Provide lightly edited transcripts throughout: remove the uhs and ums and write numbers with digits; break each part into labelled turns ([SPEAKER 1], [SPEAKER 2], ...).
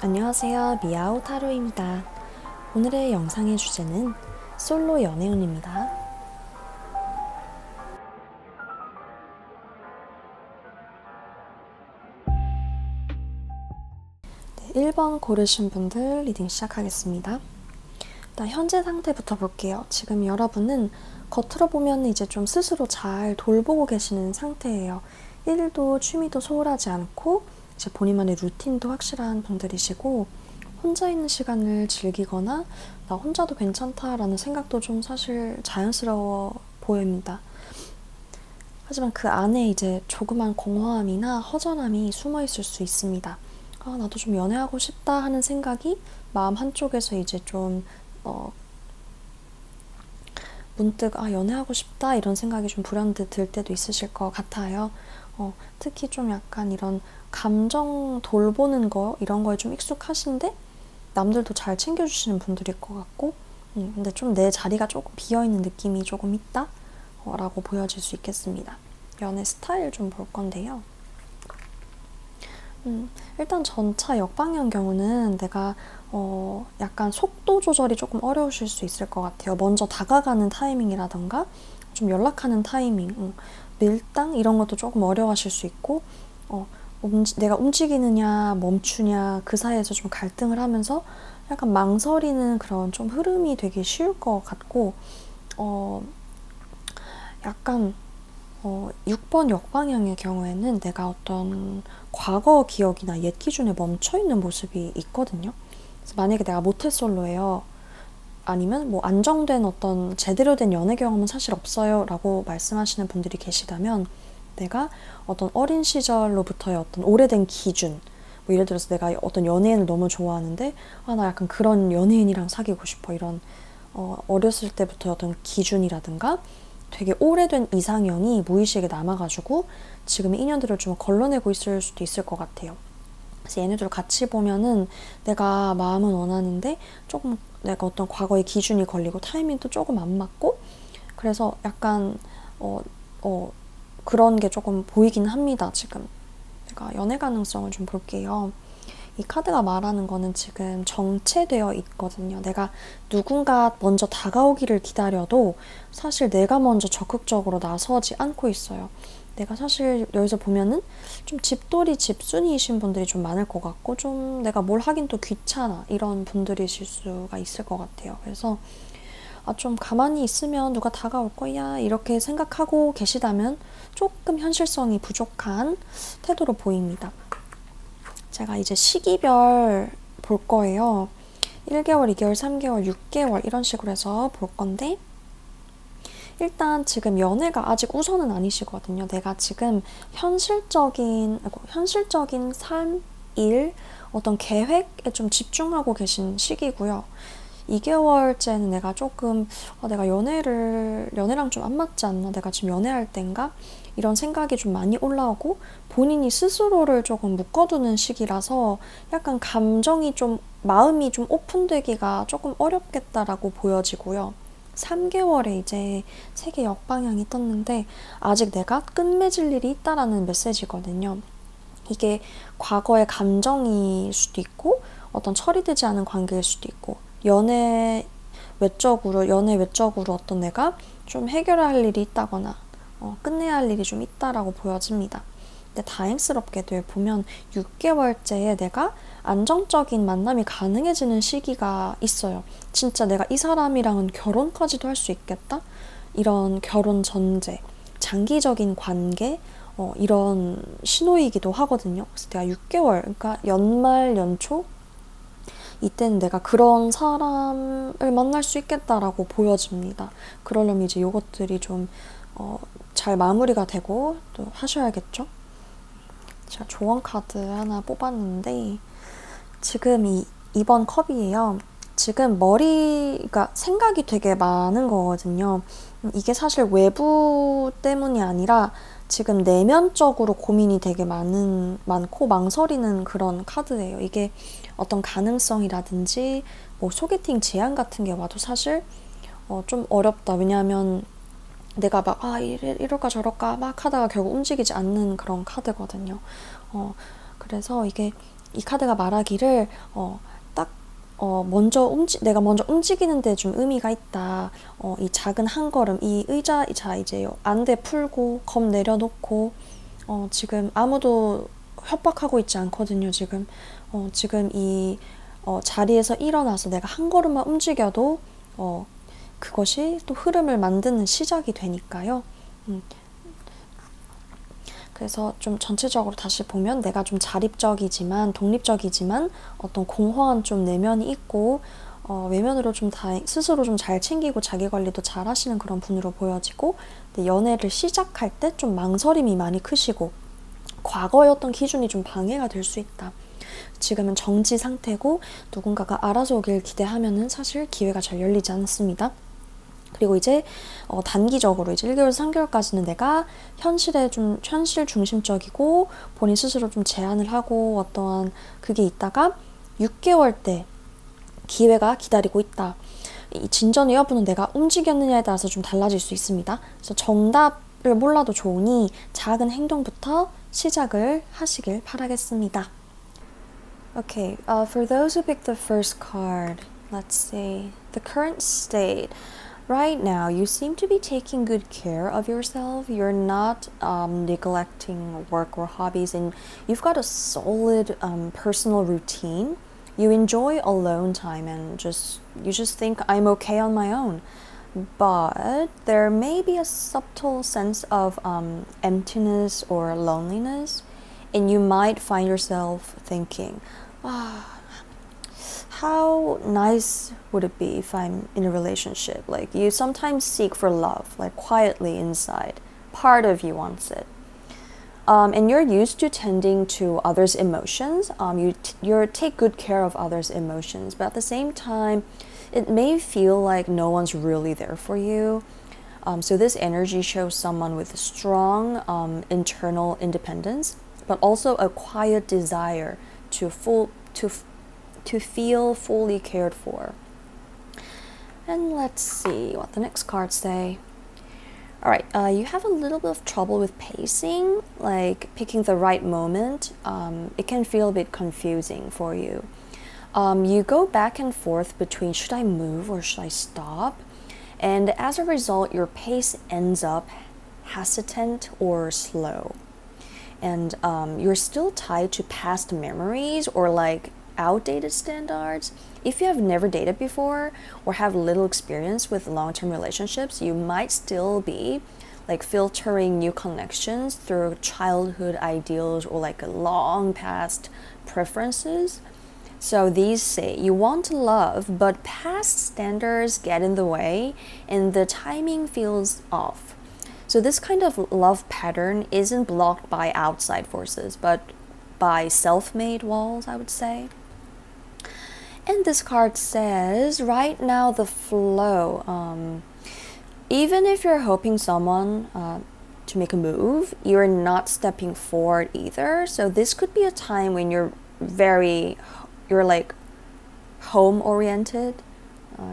[SPEAKER 1] 안녕하세요, 미아오 타로입니다. 오늘의 영상의 주제는 솔로 연애운입니다. 네, 1번 고르신 분들 리딩 시작하겠습니다. 일단 현재 상태부터 볼게요. 지금 여러분은 겉으로 보면 이제 좀 스스로 잘 돌보고 계시는 상태예요. 일도 취미도 소홀하지 않고 이제 본인만의 루틴도 확실한 분들이시고 혼자 있는 시간을 즐기거나 나 혼자도 괜찮다라는 생각도 좀 사실 자연스러워 보입니다. 하지만 그 안에 이제 조그만 공허함이나 허전함이 숨어 있을 수 있습니다. 아, 나도 좀 연애하고 싶다 하는 생각이 마음 한쪽에서 이제 좀 문득 연애하고 싶다 이런 생각이 좀 불현듯 들 때도 있으실 것 같아요. 특히 좀 약간 이런 감정 돌보는 거 이런 거에 좀 익숙하신데 남들도 잘 챙겨주시는 분들일 것 같고 근데 좀 내 자리가 조금 비어있는 느낌이 조금 있다? 라고 보여질 수 있겠습니다. 연애 스타일 좀 볼 건데요. 일단 전차 역방향 경우는 내가 약간 속도 조절이 조금 어려우실 수 있을 것 같아요. 먼저 다가가는 타이밍이라던가 좀 연락하는 타이밍, 밀당 이런 것도 조금 어려워하실 수 있고 내가 움직이느냐 멈추냐 그 사이에서 좀 갈등을 하면서 약간 망설이는 그런 좀 흐름이 되게 쉬울 것 같고 약간 6번 역방향의 경우에는 내가 어떤 과거 기억이나 옛 기준에 멈춰있는 모습이 있거든요. 그래서 만약에 내가 모태솔로예요. 아니면 뭐 안정된 어떤 제대로 된 연애 경험은 사실 없어요 라고 말씀하시는 분들이 계시다면 내가 어떤 어린 시절로부터의 어떤 오래된 기준 뭐 예를 들어서 내가 어떤 연예인을 너무 좋아하는데 나 약간 그런 연예인이랑 사귀고 싶어 이런 어렸을 때부터 어떤 기준이라든가 되게 오래된 이상형이 무의식에 남아가지고 지금 인연들을 좀 걸러내고 있을 수도 있을 것 같아요. 그래서 얘네들 같이 보면은 내가 마음은 원하는데 조금 내가 어떤 과거의 기준이 걸리고 타이밍도 조금 안 맞고 그래서 약간 그런 게 조금 보이긴 합니다. 지금 제가 연애 가능성을 좀 볼게요. 이 카드가 말하는 거는 지금 정체되어 있거든요. 내가 누군가 먼저 다가오기를 기다려도 사실 내가 먼저 적극적으로 나서지 않고 있어요. 내가 사실 여기서 보면은 좀 집돌이 집순이이신 분들이 좀 많을 것 같고 좀 내가 뭘 하긴 또 귀찮아 이런 분들이실 수가 있을 것 같아요. 그래서 좀 가만히 있으면 누가 다가올 거야 이렇게 생각하고 계시다면 조금 현실성이 부족한 태도로 보입니다. 제가 이제 시기별 볼 거예요. 1개월, 2개월, 3개월, 6개월 이런 식으로 해서 볼 건데 일단 지금 연애가 아직 우선은 아니시거든요. 내가 지금 현실적인 삶, 일, 어떤 계획에 좀 집중하고 계신 시기고요. 2개월째는 내가 조금 내가 연애랑 좀 안 맞지 않나? 내가 지금 연애할 땐가? 이런 생각이 좀 많이 올라오고 본인이 스스로를 조금 묶어두는 시기라서 약간 마음이 좀 오픈되기가 조금 어렵겠다라고 보여지고요. 3개월에 이제 세계 역방향이 떴는데 아직 내가 끝맺을 일이 있다라는 메시지거든요. 이게 과거의 감정일 수도 있고 어떤 처리되지 않은 관계일 수도 있고 연애 외적으로 어떤 내가 좀 해결해야 할 일이 있다거나 끝내야 할 일이 좀 있다라고 보여집니다. 근데 다행스럽게도 보면 6개월째에 내가 안정적인 만남이 가능해지는 시기가 있어요. 진짜 내가 이 사람이랑은 결혼까지도 할 수 있겠다? 이런 결혼 전제, 장기적인 관계, 이런 신호이기도 하거든요. 그래서 내가 6개월, 그러니까 연말, 연초? 이때는 내가 그런 사람을 만날 수 있겠다라고 보여집니다. 그러려면 이제 이것들이 좀 잘 마무리가 되고 또 하셔야겠죠? 제가 조언 카드 하나 뽑았는데 지금 2번 컵이에요. 지금 그러니까 생각이 되게 많은 거거든요. 이게 사실 외부 때문이 아니라 지금 내면적으로 고민이 되게 많고 망설이는 그런 카드예요. 이게 어떤 가능성이라든지 뭐 소개팅 제안 같은 게 와도 사실 좀 어렵다. 왜냐하면 내가 막 이럴까 저럴까 막 하다가 결국 움직이지 않는 그런 카드거든요. 그래서 이게 이 카드가 말하기를 딱 내가 먼저 움직이는 데 좀 의미가 있다. 이 작은 한 걸음, 이 의자, 자 이제 안대 풀고 겁 내려놓고 지금 아무도 협박하고 있지 않거든요. 지금 이 자리에서 일어나서 내가 한 걸음만 움직여도 그것이 또 흐름을 만드는 시작이 되니까요. 그래서 좀 전체적으로 다시 보면 내가 좀 자립적이지만 독립적이지만 어떤 공허한 좀 내면이 있고 외면으로 좀 스스로 좀 잘 챙기고 자기 관리도 잘 하시는 그런 분으로 보여지고, 근데 연애를 시작할 때 좀 망설임이 많이 크시고 과거의 어떤 기준이 좀 방해가 될 수 있다. 지금은 정지 상태고 누군가가 알아서 오길 기대하면은 사실 기회가 잘 열리지 않습니다. 그리고 이제 단기적으로 이제 1개월에서 3개월까지는 내가 현실 중심적이고 본인 스스로 좀 제안을 하고 어떠한 그게 있다가 6개월 때 기회가 기다리고 있다. 이 진전의 여부는 내가 움직였느냐에 따라서 좀 달라질 수 있습니다. 그래서 정답을 몰라도 좋으니 작은 행동부터 시작을 하시길 바라겠습니다. Okay, for those who picked the first card, let's see. The current state. Right now, you seem to be taking good care of yourself. You're not neglecting work or hobbies, and you've got a solid personal routine. You enjoy alone time and you just think, I'm okay on my own. But there may be a subtle sense of emptiness or loneliness, and you might find yourself thinking, how nice would it be if I'm in a relationship? Like, you sometimes seek for love, like quietly inside. Part of you wants it. And you're used to tending to others' emotions. You take good care of others' emotions, but at the same time, it may feel like no one's really there for you. So this energy shows someone with strong internal independence, but also a quiet desire to feel fully cared for. And let's see what the next cards say. All right, you have a little bit of trouble with pacing, like picking the right moment. It can feel a bit confusing for you. You go back and forth between should I move or should I stop? And as a result, your pace ends up hesitant or slow. And you're still tied to past memories or like outdated standards. If you have never dated before or have little experience with long-term relationships, you might still be like filtering new connections through childhood ideals or like long past preferences. So these say you want love, but past standards get in the way and the timing feels off. So this kind of love pattern isn't blocked by outside forces, but by self-made walls, I would say. And this card says, right now the flow. Even if you're hoping someone to make a move, you're not stepping forward either. So this could be a time when you're like home-oriented.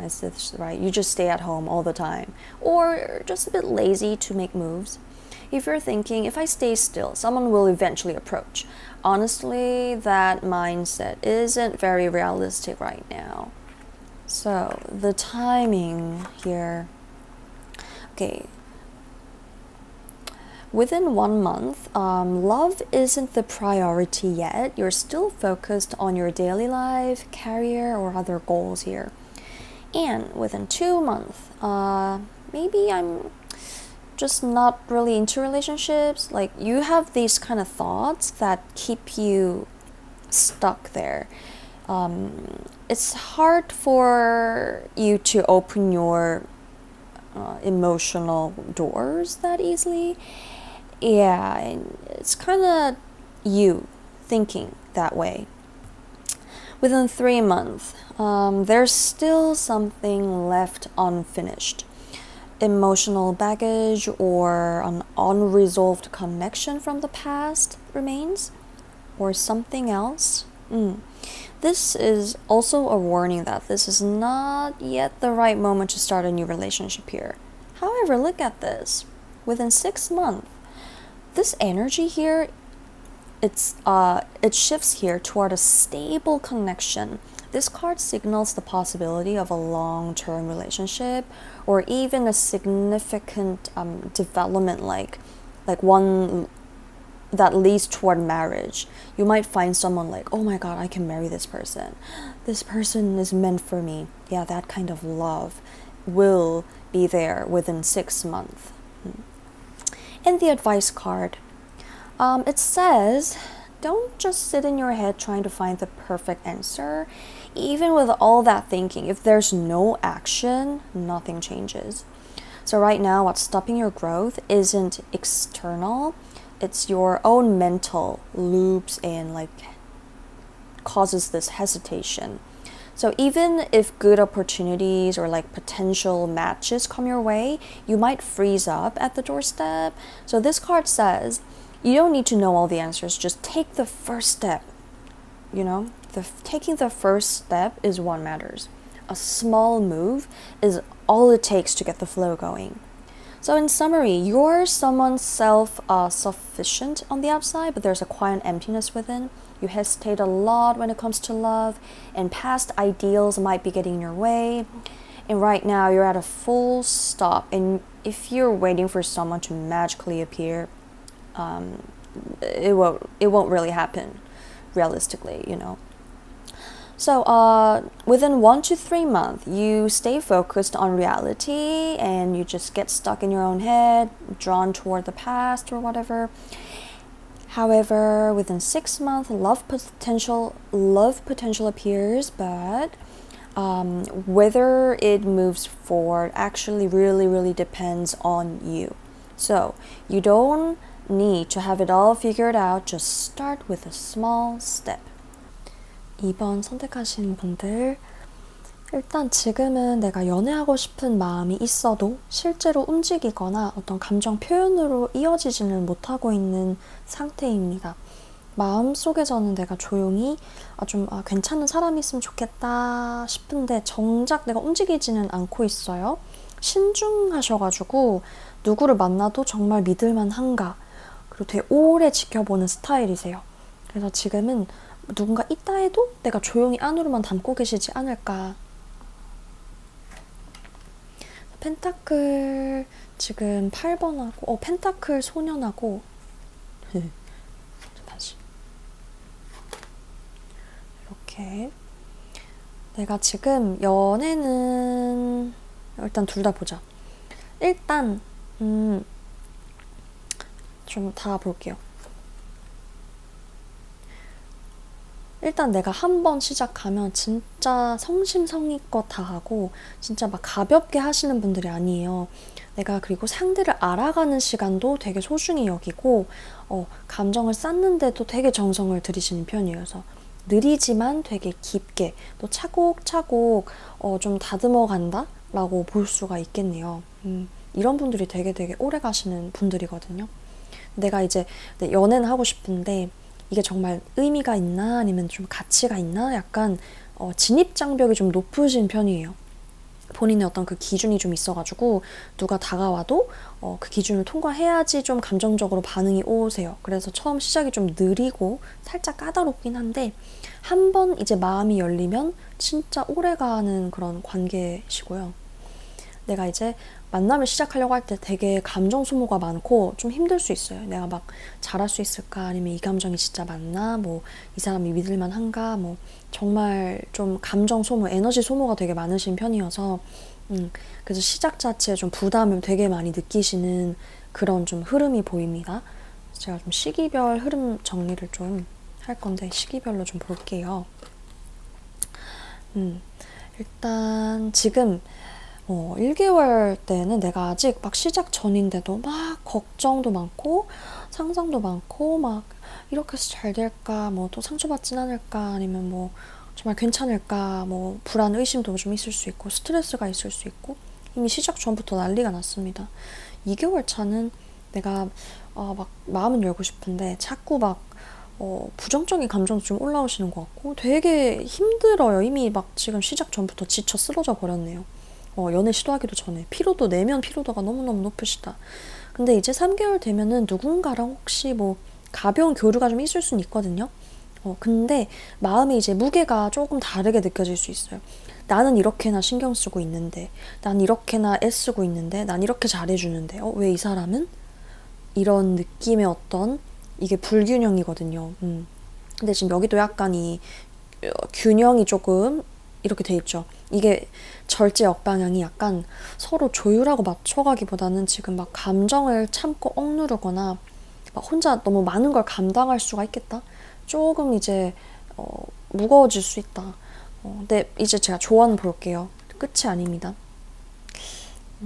[SPEAKER 1] Is this right? You just stay at home all the time. Or just a bit lazy to make moves. If you're thinking, if I stay still, someone will eventually approach. Honestly, that mindset isn't very realistic right now. So, the timing here. Okay. Within 1 month, love isn't the priority yet. You're still focused on your daily life, career, or other goals here. And within 2 months, maybe I'm just not really into relationships. Like, you have these kind of thoughts that keep you stuck there. It's hard for you to open your emotional doors that easily. Yeah, and it's kind of you thinking that way. Within 3 months, there's still something left unfinished. Emotional baggage or an unresolved connection from the past remains, or something else. This is also a warning that this is not yet the right moment to start a new relationship here. However, look at this. Within 6 months, this energy here it shifts here toward a stable connection. This card signals the possibility of a long-term relationship or even a significant development, like one that leads toward marriage. You might find someone like, oh my God, I can marry this person. This person is meant for me. Yeah, that kind of love will be there within 6 months. And the advice card, it says, don't just sit in your head trying to find the perfect answer. Even with all that thinking, if there's no action, nothing changes. So right now, what's stopping your growth isn't external. It's your own mental loops and like causes this hesitation. So even if good opportunities or like potential matches come your way, you might freeze up at the doorstep. So this card says, you don't need to know all the answers, just take the first step. You know, taking the first step is what matters. A small move is all it takes to get the flow going. So in summary, you're someone self-sufficient on the outside, but there's a quiet emptiness within. You hesitate a lot when it comes to love, and past ideals might be getting in your way. And right now, you're at a full stop. And if you're waiting for someone to magically appear, it won't really happen, realistically, you know. So within 1 to 3 months, you stay focused on reality and you just get stuck in your own head, drawn toward the past or whatever. However, within 6 months, love potential appears, but whether it moves forward actually really depends on you. So you don't need to have it all figured out. Just start with a small step. 2번 선택하신 분들, 일단 지금은 내가 연애하고 싶은 마음이 있어도 실제로 움직이거나 어떤 감정 표현으로 이어지지는 못하고 있는 상태입니다. 마음속에서는 내가 조용히 괜찮은 사람이 있으면 좋겠다 싶은데 정작 내가 움직이지는 않고 있어요. 신중하셔가지고 누구를 만나도 정말 믿을만 한가, 그리고 되게 오래 지켜보는 스타일이세요. 그래서 지금은 누군가 있다 해도 내가 조용히 안으로만 담고 계시지 않을까. 펜타클 지금 8번하고 펜타클 소년하고 다시 이렇게 내가 지금 연애는 일단 둘 다 보자. 일단 좀 다 볼게요. 일단 내가 한 번 시작하면 진짜 성심성의껏 다 하고 진짜 막 가볍게 하시는 분들이 아니에요. 내가 그리고 상대를 알아가는 시간도 되게 소중히 여기고 감정을 쌓는데도 되게 정성을 들이시는 편이에요. 그래서 느리지만 되게 깊게 또 차곡차곡 좀 다듬어 간다 라고 볼 수가 있겠네요. 이런 분들이 되게 오래 가시는 분들이거든요. 내가 이제 연애는 하고 싶은데 이게 정말 의미가 있나 아니면 좀 가치가 있나, 약간 진입장벽이 좀 높으신 편이에요. 본인의 어떤 그 기준이 좀 있어가지고 누가 다가와도 그 기준을 통과해야지 좀 감정적으로 반응이 오세요. 그래서 처음 시작이 좀 느리고 살짝 까다롭긴 한데 한 번 이제 마음이 열리면 진짜 오래가는 그런 관계시고요. 내가 이제 만남을 시작하려고 할 때 되게 감정 소모가 많고 좀 힘들 수 있어요. 내가 막 잘할 수 있을까, 아니면 이 감정이 진짜 맞나, 뭐 이 사람이 믿을만 한가, 뭐 정말 좀 감정 소모, 에너지 소모가 되게 많으신 편이어서 그래서 시작 자체에 좀 부담을 되게 많이 느끼시는 그런 좀 흐름이 보입니다. 제가 좀 시기별 흐름 정리를 좀 할 건데 시기별로 좀 볼게요. 일단 지금 1개월 때는 내가 아직 막 시작 전인데도 막 걱정도 많고 상상도 많고 막 이렇게 해서 잘 될까, 뭐 또 상처받진 않을까, 아니면 뭐 정말 괜찮을까, 뭐 불안, 의심도 좀 있을 수 있고 스트레스가 있을 수 있고 이미 시작 전부터 난리가 났습니다. 2개월 차는 내가 막 마음은 열고 싶은데 자꾸 막 부정적인 감정도 좀 올라오시는 것 같고 되게 힘들어요. 이미 막 지금 시작 전부터 지쳐 쓰러져 버렸네요. 연애 시도하기도 전에 내면 피로도가 너무너무 높으시다. 근데 이제 3개월 되면은 누군가랑 혹시 뭐 가벼운 교류가 좀 있을 수는 있거든요. 근데 마음의 이제 무게가 조금 다르게 느껴질 수 있어요. 나는 이렇게나 신경 쓰고 있는데, 난 이렇게나 애쓰고 있는데, 난 이렇게 잘해주는데, 왜 이 사람은? 이런 느낌의 어떤, 이게 불균형이거든요. 근데 지금 여기도 약간 이 균형이 조금 이렇게 돼 있죠. 이게 절제 역방향이 약간 서로 조율하고 맞춰가기보다는 지금 막 감정을 참고 억누르거나 막 혼자 너무 많은 걸 감당할 수가 있겠다. 조금 이제 무거워질 수 있다. 근데 이제 제가 조언 볼게요. 끝이 아닙니다.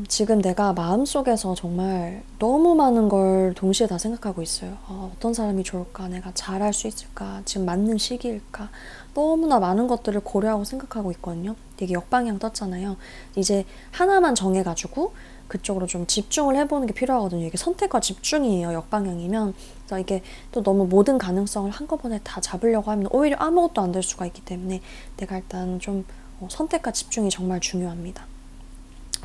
[SPEAKER 1] 지금 내가 마음속에서 정말 너무 많은 걸 동시에 다 생각하고 있어요. 어떤 사람이 좋을까? 내가 잘할 수 있을까? 지금 맞는 시기일까? 너무나 많은 것들을 고려하고 생각하고 있거든요. 되게 역방향 떴잖아요. 이제 하나만 정해가지고 그쪽으로 좀 집중을 해보는 게 필요하거든요. 이게 선택과 집중이에요. 역방향이면. 그래서 이게 또 너무 모든 가능성을 한꺼번에 다 잡으려고 하면 오히려 아무것도 안 될 수가 있기 때문에 내가 일단 좀 선택과 집중이 정말 중요합니다.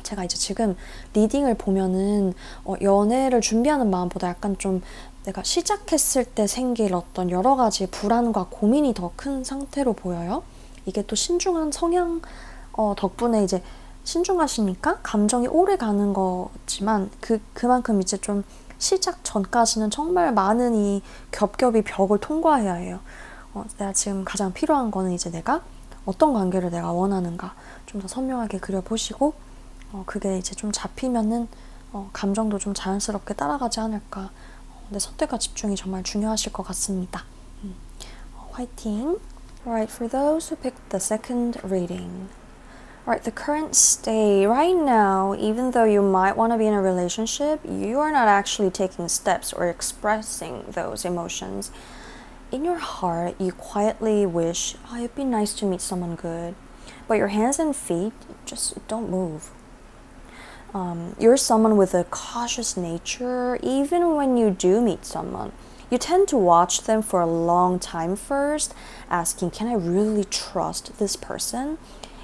[SPEAKER 1] 제가 이제 지금 리딩을 보면은 연애를 준비하는 마음보다 약간 좀 내가 시작했을 때 생길 어떤 여러 가지 불안과 고민이 더 큰 상태로 보여요. 이게 또 신중한 성향 덕분에 이제 신중하시니까 감정이 오래 가는 거지만 그만큼 이제 좀 시작 전까지는 정말 많은 이 겹겹이 벽을 통과해야 해요. 내가 지금 가장 필요한 거는 이제 내가 어떤 관계를 내가 원하는가 좀 더 선명하게 그려보시고 그게 이제 좀 잡히면은 감정도 좀 자연스럽게 따라가지 않을까. 근데 선택과 집중이 정말 중요하실 것 같습니다. 화이팅! Alright, for those who picked the second reading. Alright, the current state right now, even though you might want to be in a relationship, you are not actually taking steps or expressing those emotions. In your heart, you quietly wish, it'd be nice to meet someone good. But your hands and feet just don't move. You're someone with a cautious nature. Even when you do meet someone, you tend to watch them for a long time first, asking, can I really trust this person?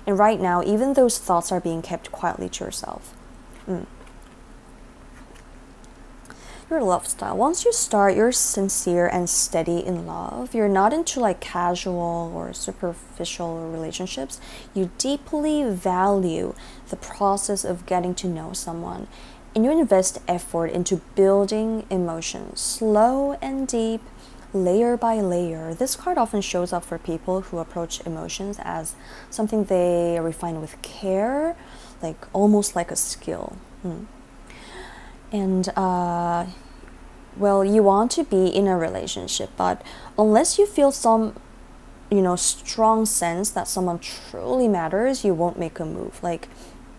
[SPEAKER 1] And right now, even those thoughts are being kept quietly to yourself. Your love style. Once you start, you're sincere and steady in love. You're not into like casual or superficial relationships. You deeply value the process of getting to know someone. And you invest effort into building emotions, slow and deep, layer by layer. This card often shows up for people who approach emotions as something they refine with care, like almost like a skill. And well, you want to be in a relationship, but unless you feel some strong sense that someone truly matters, you won't make a move. Like,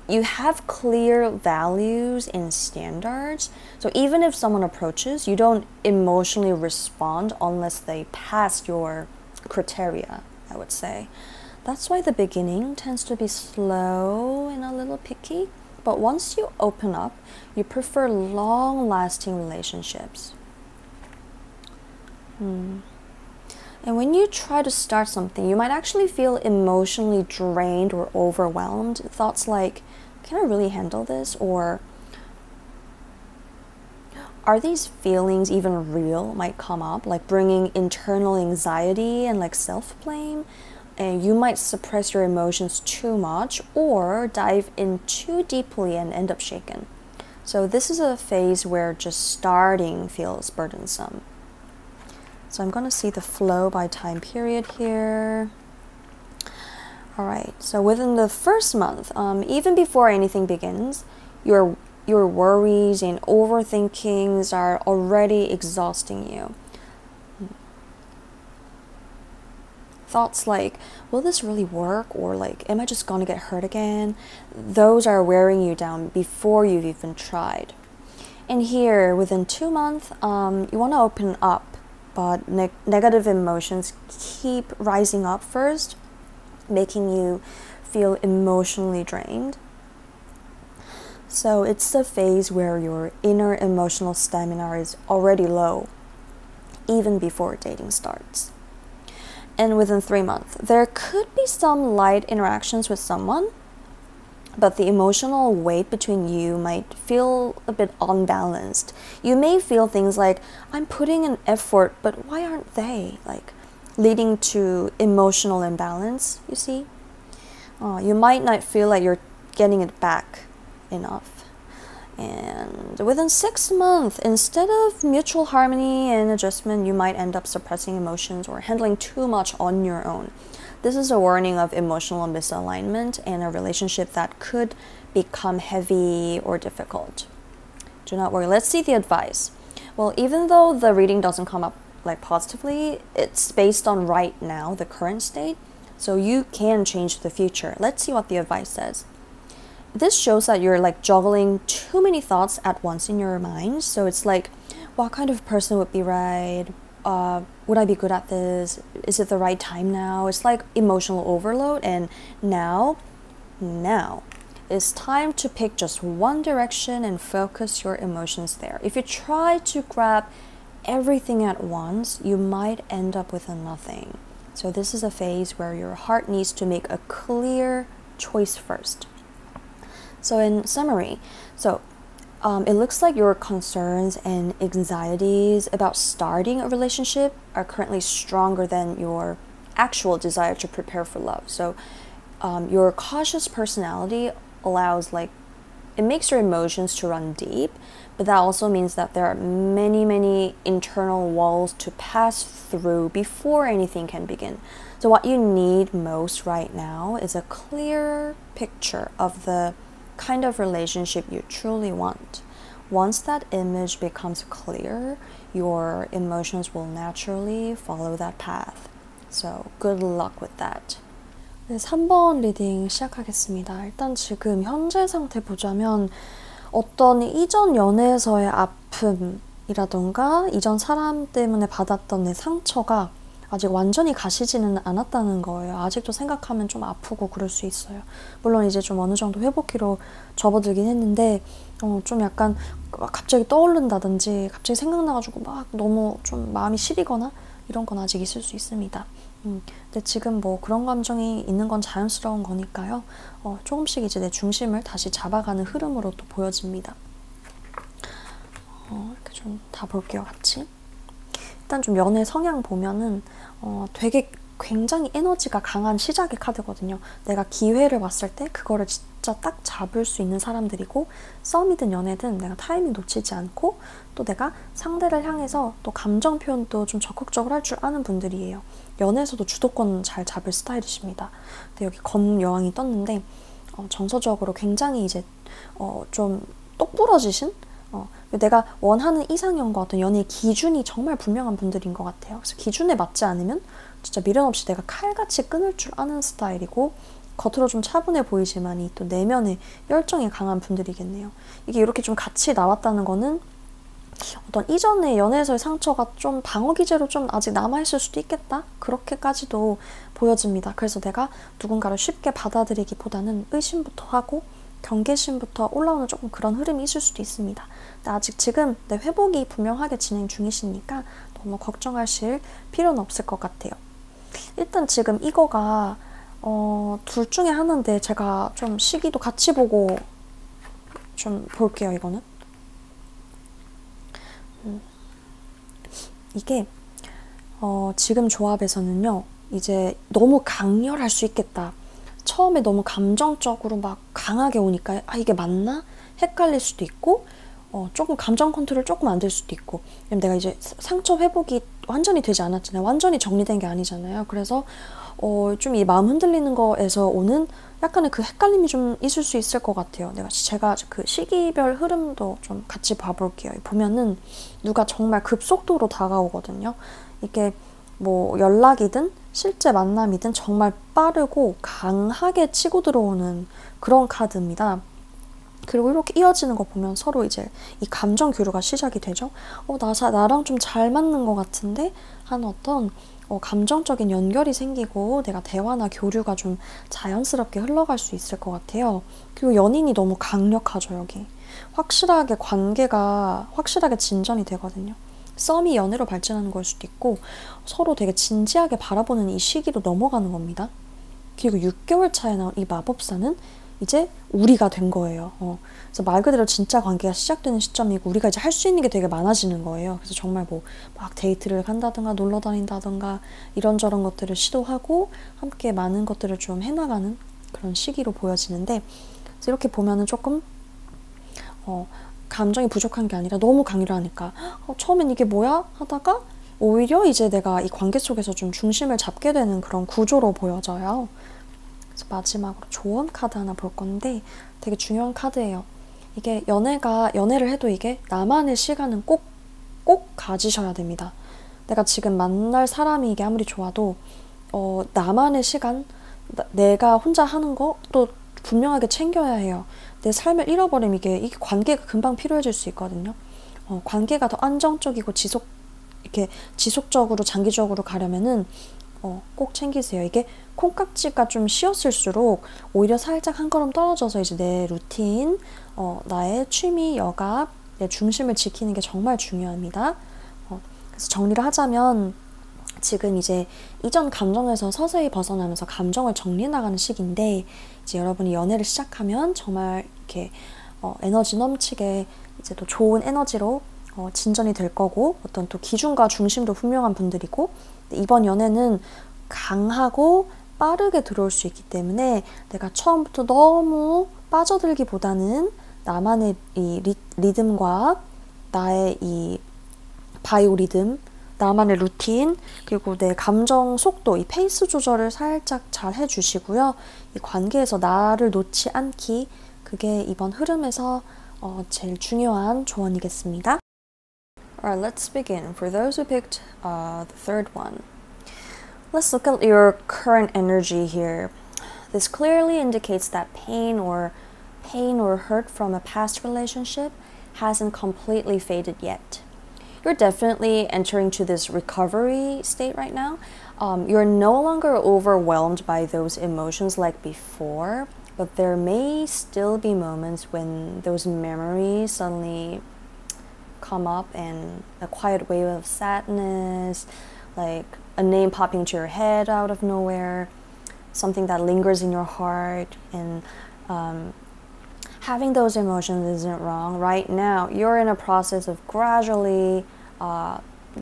[SPEAKER 1] you have clear values and standards, so even if someone approaches, you don't emotionally respond unless they pass your criteria, I would say. That's why the beginning tends to be slow and a little picky. But once you open up, you prefer long-lasting relationships. And when you try to start something, you might actually feel emotionally drained or overwhelmed. Thoughts like, can I really handle this? Or are these feelings even real might come up, like bringing internal anxiety and like self-blame. And you might suppress your emotions too much or dive in too deeply and end up shaken. So this is a phase where just starting feels burdensome. So I'm going to see the flow by time period here. Alright, so within the first month, even before anything begins, your worries and overthinkings are already exhausting you. Thoughts like, will this really work? Or like, am I just gonna get hurt again? Those are wearing you down before you've even tried. And here, within 2 months, you wanna open up, but negative emotions keep rising up first, making you feel emotionally drained. So it's the phase where your inner emotional stamina is already low, even before dating starts. And within 3 months, there could be some light interactions with someone, but the emotional weight between you might feel a bit unbalanced. You may feel things like, I'm putting in effort, but why aren't they? Like, leading to emotional imbalance, you see? You might not feel like you're getting it back enough. And within 6 months, instead of mutual harmony and adjustment, you might end up suppressing emotions or handling too much on your own. This is a warning of emotional misalignment and a relationship that could become heavy or difficult. Do not worry. Let's see the advice. Well, even though the reading doesn't come up like positively, it's based on right now, the current state, so you can change the future. Let's see what the advice says. This shows that you're like juggling too many thoughts at once in your mind. So it's like, what kind of person would be right? Would I be good at this? Is it the right time now? It's like emotional overload. And now it's time to pick just one direction and focus your emotions there. If you try to grab everything at once, you might end up with a nothing. So this is a phase where your heart needs to make a clear choice first. So in summary, it looks like your concerns and anxieties about starting a relationship are currently stronger than your actual desire to prepare for love. So your cautious personality it makes your emotions to run deep, but that also means that there are many internal walls to pass through before anything can begin. So what you need most right now is a clear picture of the kind of relationship you truly want. Once that image becomes clear, your emotions will naturally follow that path. So good luck with that. 네, 3번 리딩 시작하겠습니다. 일단 지금 현재 상태 보자면 어떤 이전 연애에서의 아픔이라던가 이전 사람 때문에 받았던 내 상처가 아직 완전히 가시지는 않았다는 거예요. 아직도 생각하면 좀 아프고 그럴 수 있어요. 물론 이제 좀 어느 정도 회복기로 접어들긴 했는데 좀 약간 갑자기 떠오른다든지 갑자기 생각나가지고 막 너무 좀 마음이 시리거나 이런 건 아직 있을 수 있습니다. 근데 지금 뭐 그런 감정이 있는 건 자연스러운 거니까요. 조금씩 이제 내 중심을 다시 잡아가는 흐름으로 또 보여집니다. 이렇게 좀 다 볼게요, 같이. 일단 좀 연애 성향 보면은 되게 굉장히 에너지가 강한 시작의 카드거든요. 내가 기회를 봤을 때 그거를 진짜 딱 잡을 수 있는 사람들이고, 썸이든 연애든 내가 타이밍 놓치지 않고 또 내가 상대를 향해서 또 감정 표현도 좀 적극적으로 할 줄 아는 분들이에요. 연애에서도 주도권 잘 잡을 스타일이십니다. 근데 여기 검 여왕이 떴는데 정서적으로 굉장히 이제 좀 똑부러지신 내가 원하는 이상형과 어떤 연애의 기준이 정말 분명한 분들인 것 같아요. 그래서 기준에 맞지 않으면 진짜 미련 없이 내가 칼같이 끊을 줄 아는 스타일이고, 겉으로 좀 차분해 보이지만 또 내면에 열정이 강한 분들이겠네요. 이게 이렇게 좀 같이 나왔다는 거는 어떤 이전의 연애에서의 상처가 좀 방어 기제로 좀 아직 남아있을 수도 있겠다? 그렇게까지도 보여집니다. 그래서 내가 누군가를 쉽게 받아들이기보다는 의심부터 하고 경계심부터 올라오는 조금 그런 흐름이 있을 수도 있습니다. 근데 아직 지금 내 회복이 분명하게 진행 중이시니까 너무 걱정하실 필요는 없을 것 같아요. 일단 지금 이거가 둘 중에 하나인데 제가 좀 시기도 같이 보고 좀 볼게요, 이거는. 이게 지금 조합에서는요, 이제 너무 강렬할 수 있겠다. 처음에 너무 감정적으로 막 강하게 오니까 이게 맞나? 헷갈릴 수도 있고, 조금 감정 컨트롤 조금 안 될 수도 있고, 왜냐면 내가 이제 상처 회복이 완전히 되지 않았잖아요. 완전히 정리된 게 아니잖아요. 그래서 좀 이 마음 흔들리는 거에서 오는 약간의 그 헷갈림이 좀 있을 수 있을 것 같아요. 제가 그 시기별 흐름도 좀 같이 봐볼게요. 보면은 누가 정말 급속도로 다가오거든요. 이게 뭐 연락이든 실제 만남이든 정말 빠르고 강하게 치고 들어오는 그런 카드입니다. 그리고 이렇게 이어지는 거 보면 서로 이제 이 감정 교류가 시작이 되죠. 나랑 좀 잘 맞는 것 같은데 하는 어떤 감정적인 연결이 생기고 내가 대화나 교류가 좀 자연스럽게 흘러갈 수 있을 것 같아요. 그리고 연인이 너무 강력하죠, 여기. 관계가 확실하게 진전이 되거든요. 썸이 연애로 발전하는 걸 수도 있고, 서로 되게 진지하게 바라보는 이 시기로 넘어가는 겁니다. 그리고 6개월 차에 나온 이 마법사는 이제 우리가 된 거예요. 그래서 말 그대로 진짜 관계가 시작되는 시점이고 우리가 이제 할 수 있는 게 되게 많아지는 거예요. 그래서 정말 뭐 막 데이트를 간다든가 놀러 다닌다든가 이런저런 것들을 시도하고 함께 많은 것들을 좀 해나가는 그런 시기로 보여지는데, 그래서 이렇게 보면은 조금 감정이 부족한 게 아니라 너무 강요를 하니까 처음엔 이게 뭐야 하다가 오히려 이제 내가 이 관계 속에서 좀 중심을 잡게 되는 그런 구조로 보여져요. 그래서 마지막으로 조언 카드 하나 볼 건데 되게 중요한 카드예요. 이게 연애를 해도 이게 나만의 시간은 꼭 가지셔야 됩니다. 내가 지금 만날 사람이 이게 아무리 좋아도 나만의 시간, 내가 혼자 하는 거 또 분명하게 챙겨야 해요. 내 삶을 잃어버리면 이게 관계가 금방 필요해질 수 있거든요. 관계가 더 안정적이고 이렇게 지속적으로 장기적으로 가려면은 꼭 챙기세요. 이게 콩깍지가 좀 씌었을수록 오히려 살짝 한 걸음 떨어져서 이제 내 루틴, 나의 취미, 여가, 내 중심을 지키는 게 정말 중요합니다. 그래서 정리를 하자면 지금 이제 이전 감정에서 서서히 벗어나면서 감정을 정리해 나가는 시기인데, 이제 여러분이 연애를 시작하면 정말 이렇게 에너지 넘치게 이제 또 좋은 에너지로 진전이 될 거고, 어떤 또 기준과 중심도 분명한 분들이고, 이번 연애는 강하고 빠르게 들어올 수 있기 때문에 내가 처음부터 너무 빠져들기보다는 나만의 이 리듬과 나의 이 바이오 리듬, 나만의 루틴, 그리고 내 감정 속도, 이 페이스 조절을 살짝 잘 해주시고요. 이 관계에서 나를 놓지 않기, 그게 이번 흐름에서 제일 중요한 조언이겠습니다. Alright, let's begin. For those who picked the third one, let's look at your current energy here. This clearly indicates that pain or hurt from a past relationship hasn't completely faded yet. You're definitely entering to this recovery state right now. You're no longer overwhelmed by those emotions like before, but there may still be moments when those memories suddenly come up and a quiet wave of sadness, like a name popping into your head out of nowhere, something that lingers in your heart, and having those emotions isn't wrong. Right now, you're in a process of gradually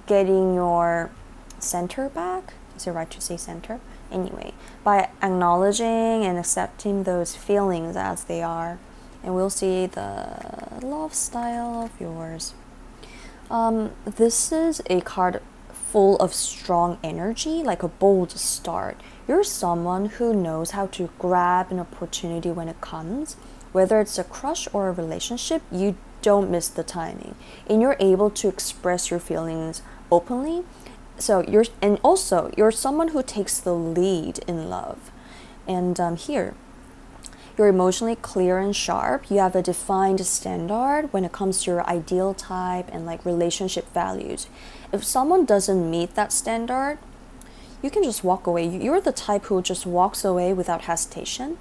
[SPEAKER 1] getting your center back. Is it right to say center? Anyway, by acknowledging and accepting those feelings as they are, and we'll see the love style of yours. This is a card full of strong energy, like a bold start. You're someone who knows how to grab an opportunity when it comes. Whether it's a crush or a relationship, you don't miss the timing. And you're able to express your feelings openly. So you're someone who takes the lead in love. And here, you're emotionally clear and sharp. You have a defined standard when it comes to your ideal type and like relationship values. If someone doesn't meet that standard, you can just walk away. You're the type who just walks away without hesitation.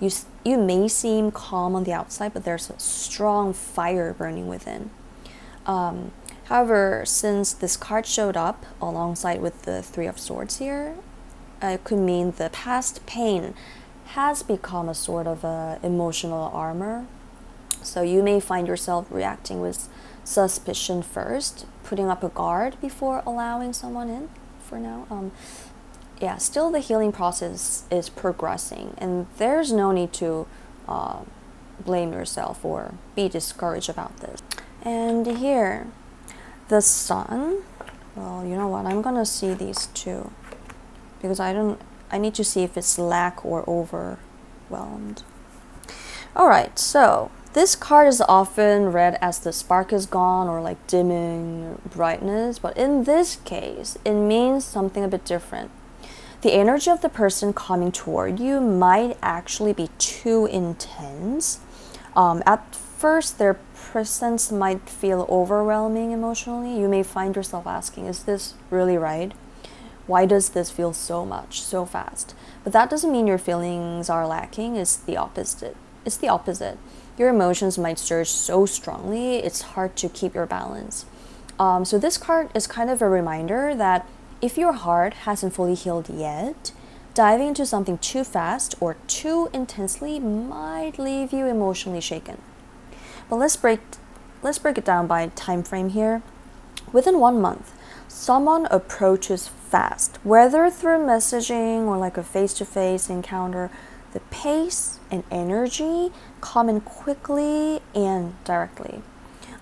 [SPEAKER 1] You may seem calm on the outside, but there's a strong fire burning within. However, since this card showed up alongside with the Three of Swords here, it could mean the past pain has become a sort of emotional armor. So you may find yourself reacting with suspicion first, putting up a guard before allowing someone in for now. Still the healing process is progressing, and there's no need to blame yourself or be discouraged about this. And here, the Sun. Well, you know what? I'm gonna see these two because I need to see if it's lack or overwhelmed. Alright, so this card is often read as the spark is gone or like dimming brightness, but in this case, it means something a bit different. The energy of the person coming toward you might actually be too intense. At first, their presence might feel overwhelming emotionally. You may find yourself asking, is this really right? Why does this feel so much, so fast? But that doesn't mean your feelings are lacking. It's the opposite. Your emotions might surge so strongly, it's hard to keep your balance. So this card is kind of a reminder that if your heart hasn't fully healed yet, Diving into something too fast or too intensely might leave you emotionally shaken. But let's break it down by time frame here. Within 1 month, someone approaches fast, whether through messaging or like a face-to-face encounter. The pace and energy come in quickly and directly.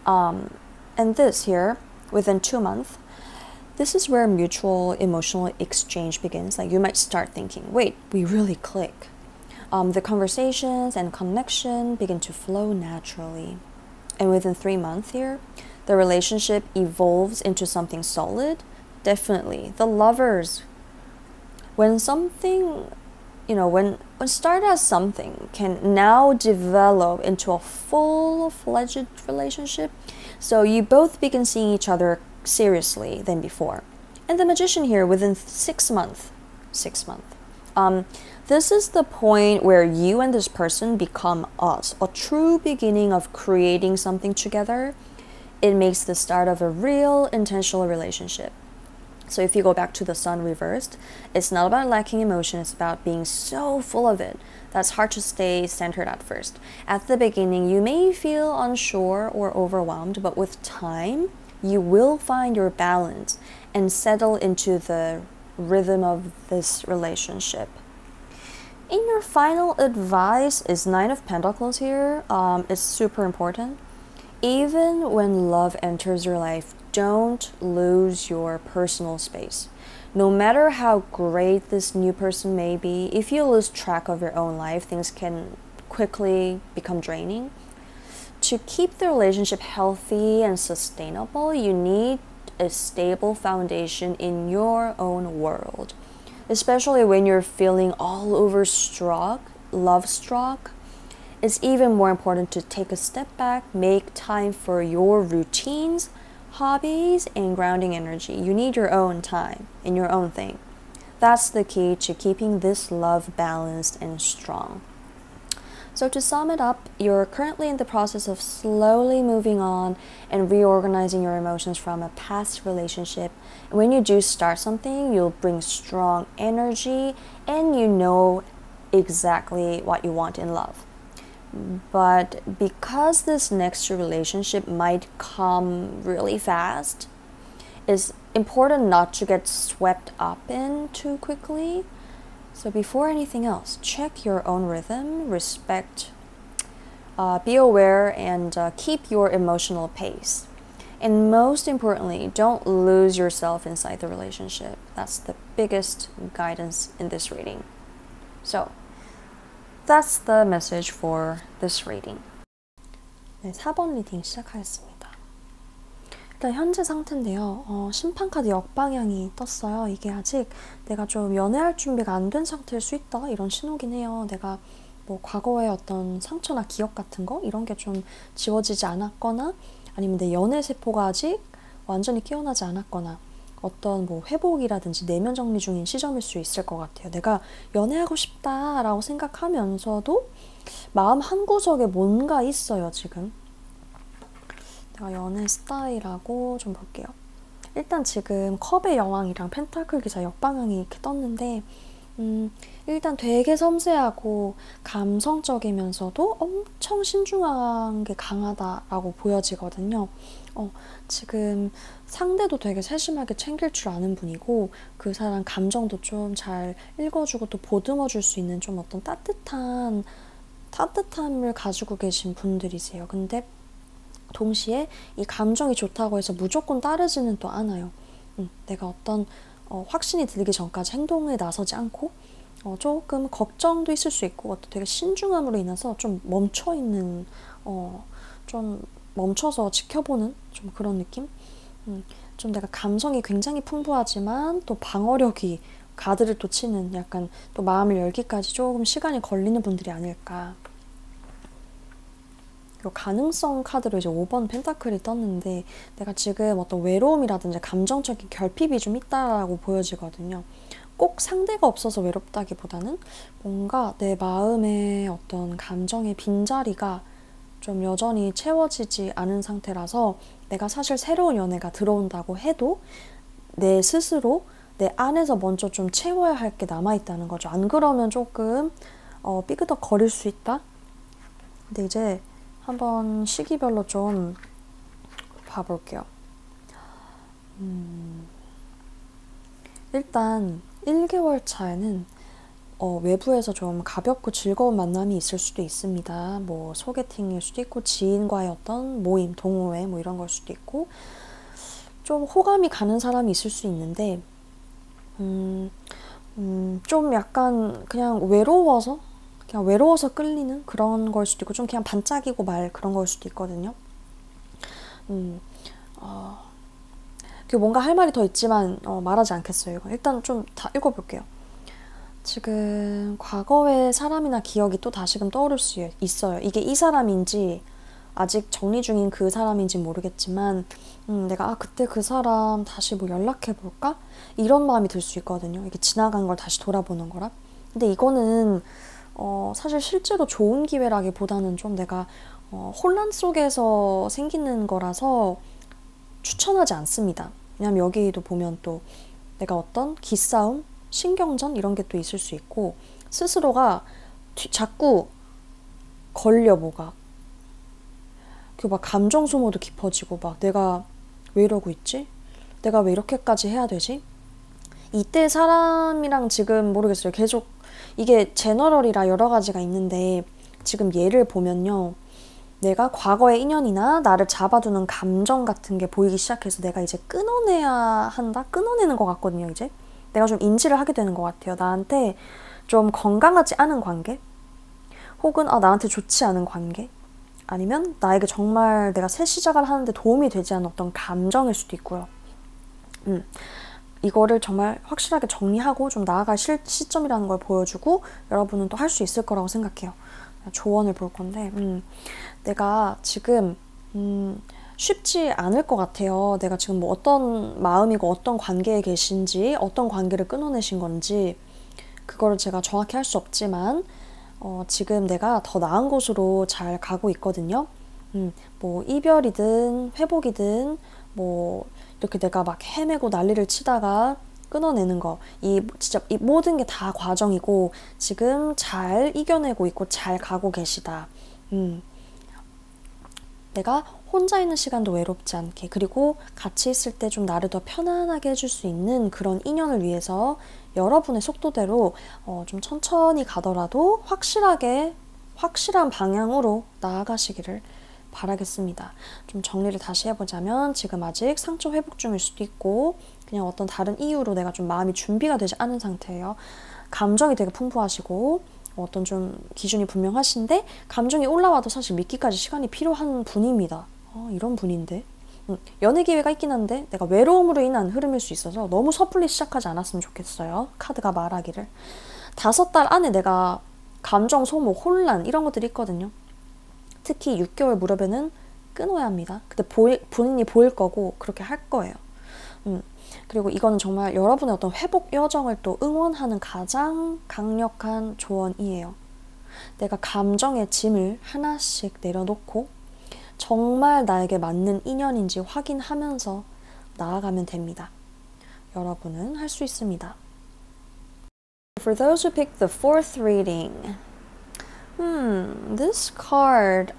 [SPEAKER 1] And this here, within 2 months, this is where mutual emotional exchange begins. Like you might start thinking, wait, we really click. The conversations and connection begin to flow naturally. And within 3 months here, the relationship evolves into something solid. Definitely. The lovers, when something, when start as something can now develop into a full-fledged relationship. So you both begin seeing each other seriously than before. And the magician here, within 6 months, this is the point where you and this person become us, a true beginning of creating something together. It makes the start of a real intentional relationship. So if you go back to the sun reversed, it's not about lacking emotion, it's about being so full of it that's hard to stay centered at first. At the beginning, you may feel unsure or overwhelmed, but with time, you will find your balance and settle into the rhythm of this relationship. In your final advice is 9 of Pentacles here. It's super important. Even when love enters your life, don't lose your personal space. No matter how great this new person may be, if you lose track of your own life, things can quickly become draining. To keep the relationship healthy and sustainable, you need a stable foundation in your own world. Especially when you're feeling all overstruck, love-struck, it's even more important to take a step back, make time for your routines, hobbies, and grounding energy. You need your own time and your own thing. That's the key to keeping this love balanced and strong. So to sum it up, you're currently in the process of slowly moving on and reorganizing your emotions from a past relationship. And when you do start something, you'll bring strong energy and you know exactly what you want in love. But because this next relationship might come really fast, it's important not to get swept up in too quickly. So before anything else, check your own rhythm, be aware, and keep your emotional pace. And most importantly, don't lose yourself inside the relationship. That's the biggest guidance in this reading. So that's the message for this reading. 네, 4번 리딩 시작하겠습니다. 일단 현재 상태인데요. 심판 카드 역방향이 떴어요. 이게 아직 내가 좀 연애할 준비가 안 된 상태일 수 있다, 이런 신호긴 해요. 내가 뭐 과거의 어떤 상처나 기억 같은 거 이런 게 좀 지워지지 않았거나, 아니면 내 연애 세포가 아직 완전히 깨어나지 않았거나, 어떤 뭐 회복이라든지 내면 정리 중인 시점일 수 있을 것 같아요. 내가 연애하고 싶다라고 생각하면서도 마음 한구석에 뭔가 있어요, 지금. 내가 연애 스타일하고 좀 볼게요. 일단 지금 컵의 여왕이랑 펜타클 기사 역방향이 이렇게 떴는데, 일단 되게 섬세하고 감성적이면서도 엄청 신중한 게 강하다라고 보여지거든요. 지금 상대도 되게 세심하게 챙길 줄 아는 분이고, 그 사람 감정도 좀 잘 읽어주고 또 보듬어 줄 수 있는 좀 어떤 따뜻함을 가지고 계신 분들이세요. 근데 동시에 이 감정이 좋다고 해서 무조건 따르지는 또 않아요. 내가 어떤 확신이 들기 전까지 행동에 나서지 않고, 조금 걱정도 있을 수 있고, 되게 신중함으로 인해서 좀 멈춰있는, 좀 멈춰서 지켜보는 좀 그런 느낌? 좀 내가 감성이 굉장히 풍부하지만 또 방어력이 가드를 또 치는, 약간 또 마음을 열기까지 조금 시간이 걸리는 분들이 아닐까. 요 가능성 카드로 이제 5번 펜타클이 떴는데, 내가 지금 어떤 외로움이라든지 감정적인 결핍이 좀 있다라고 보여지거든요. 꼭 상대가 없어서 외롭다기보다는 뭔가 내 마음의 어떤 감정의 빈자리가 좀 여전히 채워지지 않은 상태라서, 내가 사실 새로운 연애가 들어온다고 해도 내 스스로 내 안에서 먼저 좀 채워야 할 게 남아있다는 거죠. 안 그러면 조금 삐그덕 거릴 수 있다. 근데 이제 한번 시기별로 좀 봐볼게요. 일단 1개월 차에는 외부에서 좀 가볍고 즐거운 만남이 있을 수도 있습니다. 뭐 소개팅일 수도 있고 지인과의 어떤 모임, 동호회 뭐 이런 걸 수도 있고 좀 호감이 가는 사람이 있을 수 있는데 좀 약간 그냥 외로워서 끌리는 그런 걸 수도 있고 좀 그냥 반짝이고 말 그런 걸 수도 있거든요. 뭔가 할 말이 더 있지만 말하지 않겠어요. 이거. 일단 좀 다 읽어볼게요. 지금 과거의 사람이나 기억이 또 다시금 떠오를 수 있어요. 이게 이 사람인지 아직 정리 중인 그 사람인지 모르겠지만 내가 그때 그 사람 다시 뭐 연락해볼까? 이런 마음이 들 수 있거든요. 이게 지나간 걸 다시 돌아보는 거라. 근데 이거는 사실 실제로 좋은 기회라기보다는 좀 내가 혼란 속에서 생기는 거라서 추천하지 않습니다. 왜냐면 여기도 보면 또 내가 어떤 기싸움, 신경전 이런 게 또 있을 수 있고 스스로가 자꾸 걸려 뭐가 막 감정 소모도 깊어지고 막 내가 왜 이러고 있지? 내가 왜 이렇게까지 해야 되지? 이때 사람이랑 지금 모르겠어요. 계속 이게 제너럴이라 여러 가지가 있는데 지금 예를 보면요. 내가 과거의 인연이나 나를 잡아두는 감정 같은 게 보이기 시작해서 내가 이제 끊어내야 한다? 끊어내는 것 같거든요, 이제. 내가 좀 인지를 하게 되는 것 같아요. 나한테 좀 건강하지 않은 관계? 혹은 나한테 좋지 않은 관계? 아니면 나에게 정말 내가 새 시작을 하는데 도움이 되지 않은 어떤 감정일 수도 있고요. 이거를 정말 확실하게 정리하고 좀 나아갈 시점이라는 걸 보여주고 여러분은 또 할 수 있을 거라고 생각해요. 조언을 볼 건데 내가 지금 쉽지 않을 것 같아요. 내가 지금 뭐 어떤 마음이고 어떤 관계에 계신지 어떤 관계를 끊어내신 건지 그거를 제가 정확히 할 수 없지만 지금 내가 더 나은 곳으로 잘 가고 있거든요. 뭐 이별이든 회복이든 뭐 이렇게 내가 막 헤매고 난리를 치다가 끊어내는 거 진짜 이 모든 게 다 과정이고 지금 잘 이겨내고 있고 잘 가고 계시다. 내가 혼자 있는 시간도 외롭지 않게 그리고 같이 있을 때 좀 나를 더 편안하게 해줄 수 있는 그런 인연을 위해서 여러분의 속도대로 좀 천천히 가더라도 확실한 방향으로 나아가시기를 바라겠습니다. 좀 정리를 다시 해보자면 지금 아직 상처 회복 중일 수도 있고 그냥 어떤 다른 이유로 내가 좀 마음이 준비가 되지 않은 상태예요. 감정이 되게 풍부하시고 어떤 좀 기준이 분명하신데 감정이 올라와도 사실 믿기까지 시간이 필요한 분입니다. 이런 분인데 연애 기회가 있긴 한데 내가 외로움으로 인한 흐름일 수 있어서 너무 섣불리 시작하지 않았으면 좋겠어요. 카드가 말하기를 5달 안에 내가 감정 소모, 혼란 이런 것들이 있거든요. 특히 6개월 무렵에는 끊어야 합니다. 근데 본인이 보일 거고 그렇게 할 거예요. 그리고 이거는 정말 여러분의 어떤 회복 여정을 또 응원하는 가장 강력한 조언이에요. 내가 감정의 짐을 하나씩 내려놓고 정말 나에게 맞는 인연인지 확인하면서 나아가면 됩니다. 여러분은 할 수 있습니다. For those who picked the fourth reading, this card,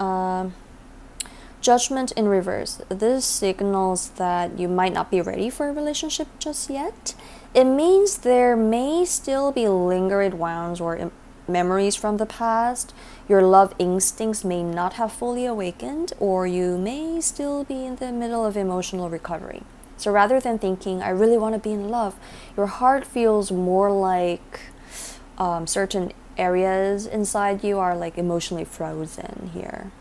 [SPEAKER 1] Judgment in reverse. This signals that you might not be ready for a relationship just yet. It means there may still be lingering wounds or memories from the past. Your love instincts may not have fully awakened, or you may still be in the middle of emotional recovery. So rather than thinking, I really want to be in love, your heart feels more like certain areas inside you are like emotionally frozen here.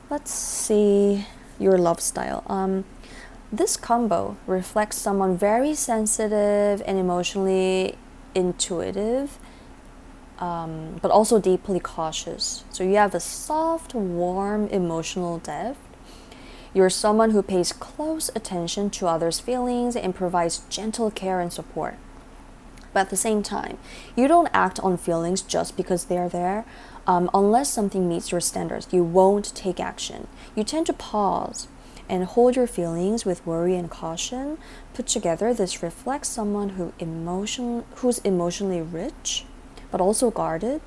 [SPEAKER 1] Let's see your love style. This combo reflects someone very sensitive and emotionally intuitive, but also deeply cautious. So you have a soft, warm, emotional depth. You're someone who pays close attention to others' feelings and provides gentle care and support. But at the same time, you don't act on feelings just because they're there. Unless something meets your standards, you won't take action. You tend to pause and hold your feelings with worry and caution. Put together, this reflects someone who's emotionally rich, but also guarded,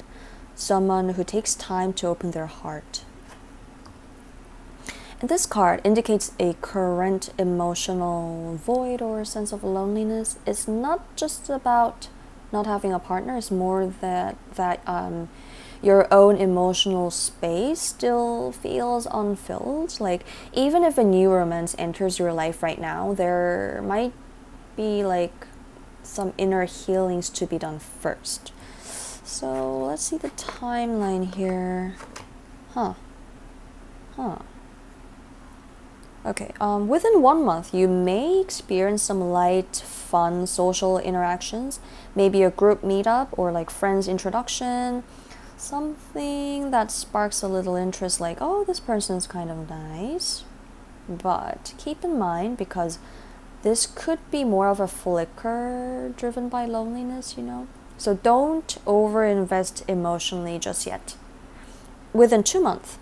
[SPEAKER 1] someone who takes time to open their heart. And this card indicates a current emotional void or sense of loneliness. It's not just about not having a partner, it's more that your own emotional space still feels unfilled. Like, even if a new romance enters your life right now, there might be like some inner healings to be done first. So let's see the timeline here. Okay, within 1 month, you may experience some light, fun social interactions, maybe a group meetup or like friends introduction, something that sparks a little interest, like, oh, this person's kind of nice. But keep in mind, because this could be more of a flicker driven by loneliness, you know? So don't overinvest emotionally just yet. Within 2 months,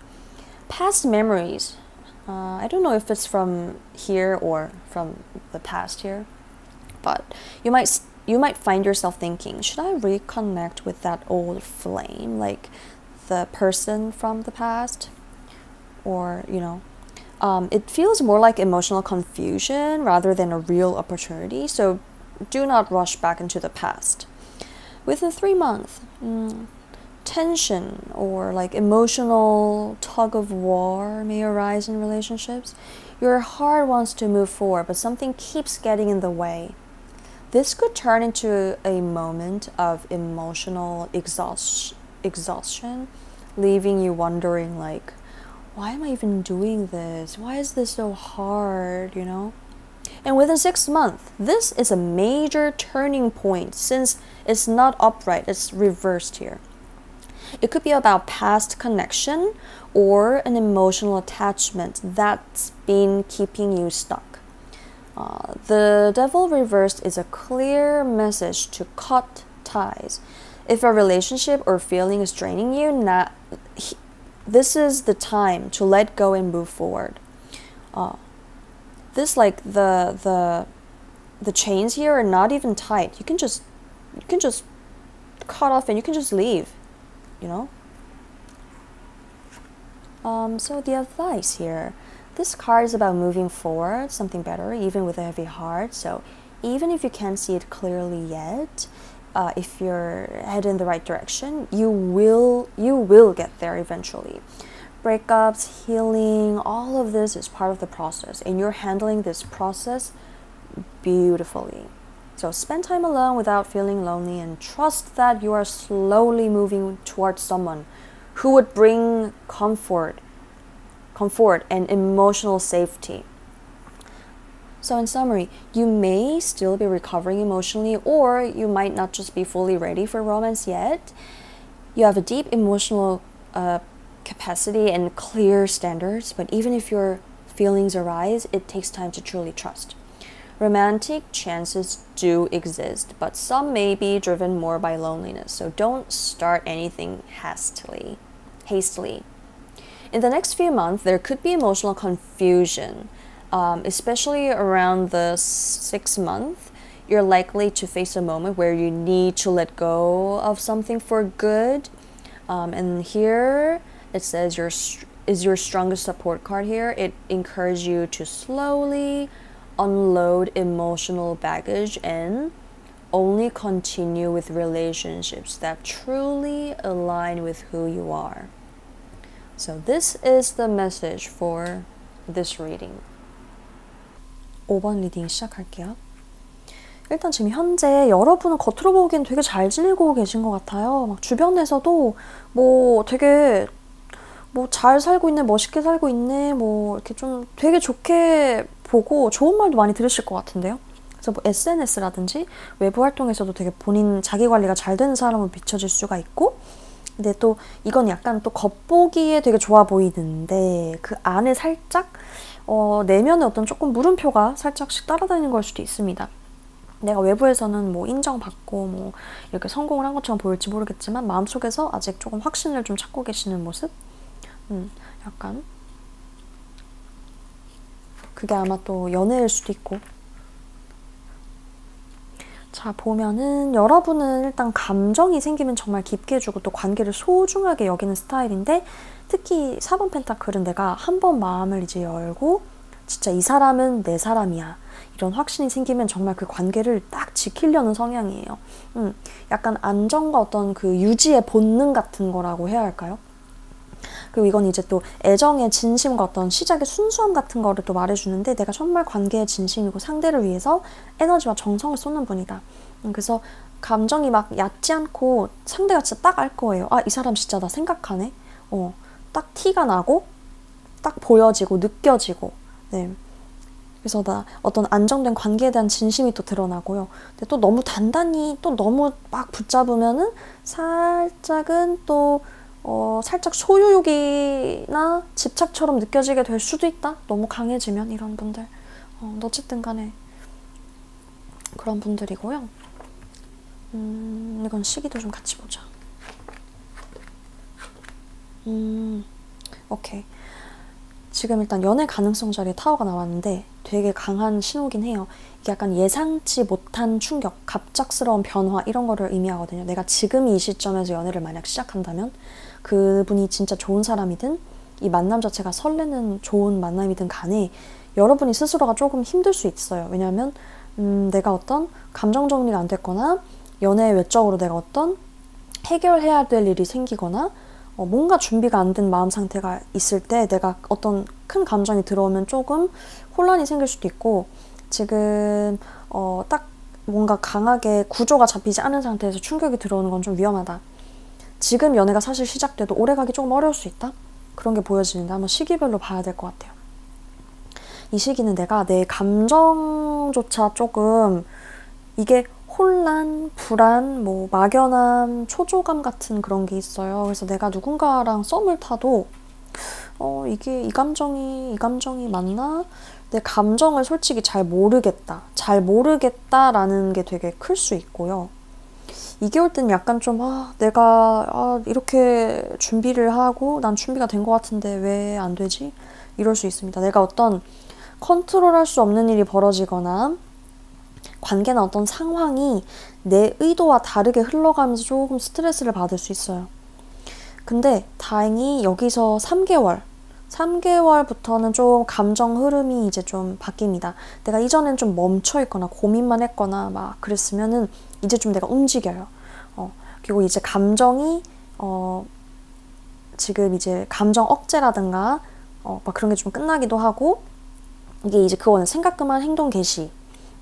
[SPEAKER 1] past memories, I don't know if it's from here or from the past here, but you might find yourself thinking, should I reconnect with that old flame, like the person from the past? Or, you know, it feels more like emotional confusion rather than a real opportunity, so do not rush back into the past. Within 3 months, tension or like emotional tug of war may arise in relationships. Your heart wants to move forward, but something keeps getting in the way. This could turn into a moment of emotional exhaustion, leaving you wondering, like, why am I even doing this? Why is this so hard, you know? And within 6 months, this is a major turning point since it's not upright, it's reversed here. It could be about past connection or an emotional attachment that's been keeping you stuck. The devil reversed is a clear message to cut ties. If a relationship or feeling is draining you, this is the time to let go and move forward. This, like, the chains here are not even tight. You can just cut off and you can just leave, you know. So the advice here, this card is about moving forward, something better, even with a heavy heart. So even if you can't see it clearly yet, if you're headed in the right direction, you will get there eventually. Breakups, healing, all of this is part of the process, and you're handling this process beautifully. So spend time alone without feeling lonely, and trust that you are slowly moving towards someone who would bring comfort and emotional safety. So in summary, you may still be recovering emotionally, or you might not just be fully ready for romance yet. You have a deep emotional capacity and clear standards, but even if your feelings arise, it takes time to truly trust. Romantic chances do exist, but some may be driven more by loneliness, so don't start anything hastily. In the next few months, there could be emotional confusion, especially around the 6th month. You're likely to face a moment where you need to let go of something for good, and here it says your strongest support card here. It encourages you to slowly unload emotional baggage and only continue with relationships that truly align with who you are. So this is the message for this reading. 5번 리딩 시작할게요. 일단 지금 현재 여러분은 겉으로 보기엔 되게 잘 지내고 계신 것 같아요. 막 주변에서도 뭐 되게 뭐 잘 살고 있네, 멋있게 살고 있네, 뭐 이렇게 좀 되게 좋게 보고 좋은 말도 많이 들으실 것 같은데요. 그래서 뭐 SNS라든지 외부 활동에서도 되게 본인 자기 관리가 잘 되는 사람으로 비춰질 수가 있고, 근데 또 이건 약간 또 겉보기에 되게 좋아 보이는데 그 안에 살짝 내면에 어떤 조금 물음표가 살짝씩 따라다니는 걸 수도 있습니다. 내가 외부에서는 뭐 인정받고 뭐 이렇게 성공을 한 것처럼 보일지 모르겠지만 마음속에서 아직 조금 확신을 좀 찾고 계시는 모습? 약간 그게 아마 또 연애일 수도 있고. 자, 보면은 여러분은 일단 감정이 생기면 정말 깊게 해주고 또 관계를 소중하게 여기는 스타일인데, 특히 4번 펜타클은 내가 한 번 마음을 이제 열고 진짜 이 사람은 내 사람이야, 이런 확신이 생기면 정말 그 관계를 딱 지키려는 성향이에요. 약간 안정과 어떤 그 유지의 본능 같은 거라고 해야 할까요? 그리고 이건 이제 또 애정의 진심과 어떤 시작의 순수함 같은 거를 또 말해주는데, 내가 정말 관계의 진심이고 상대를 위해서 에너지와 정성을 쏟는 분이다. 그래서 감정이 막 얕지 않고 상대가 진짜 딱 알 거예요. 아, 이 사람 진짜 나 생각하네. 딱 티가 나고 딱 보여지고 느껴지고. 네. 그래서 나 어떤 안정된 관계에 대한 진심이 또 드러나고요. 근데 또 너무 단단히 또 너무 막 붙잡으면은 살짝은 또 살짝 소유욕이나 집착처럼 느껴지게 될 수도 있다. 너무 강해지면 이런 분들. 어쨌든 간에 그런 분들이고요. 이건 시기도 좀 같이 보자. 오케이. 지금 일단 연애 가능성 자리에 타워가 나왔는데 되게 강한 신호긴 해요. 이게 약간 예상치 못한 충격, 갑작스러운 변화 이런 거를 의미하거든요. 내가 지금 이 시점에서 연애를 만약 시작한다면 그분이 진짜 좋은 사람이든 이 만남 자체가 설레는 좋은 만남이든 간에 여러분이 스스로가 조금 힘들 수 있어요. 왜냐하면 내가 어떤 감정 정리가 안 됐거나 연애 외적으로 내가 어떤 해결해야 될 일이 생기거나 뭔가 준비가 안 된 마음 상태가 있을 때 내가 어떤 큰 감정이 들어오면 조금 혼란이 생길 수도 있고, 지금 딱 뭔가 강하게 구조가 잡히지 않은 상태에서 충격이 들어오는 건 좀 위험하다. 지금 연애가 사실 시작돼도 오래가기 조금 어려울 수 있다? 그런 게 보여지는데 한번 시기별로 봐야 될 것 같아요. 이 시기는 내가 내 감정조차 조금 이게 혼란, 불안, 뭐 막연함, 초조감 같은 그런 게 있어요. 그래서 내가 누군가랑 썸을 타도 이게 이 감정이 맞나? 내 감정을 솔직히 잘 모르겠다라는 게 되게 클 수 있고요. 이게 올 때는 약간 좀 내가 이렇게 준비를 하고 난 준비가 된 것 같은데 왜 안 되지? 이럴 수 있습니다. 내가 어떤 컨트롤할 수 없는 일이 벌어지거나 관계나 어떤 상황이 내 의도와 다르게 흘러가면서 조금 스트레스를 받을 수 있어요. 근데 다행히 여기서 3개월부터는 좀 감정 흐름이 이제 좀 바뀝니다. 내가 이전엔 좀 멈춰있거나 고민만 했거나 막 그랬으면은 이제 좀 내가 움직여요. 그리고 이제 감정이 지금 이제 감정 억제라든가 막 그런 게 좀 끝나기도 하고, 이게 이제 그거는 생각 그만 행동 개시.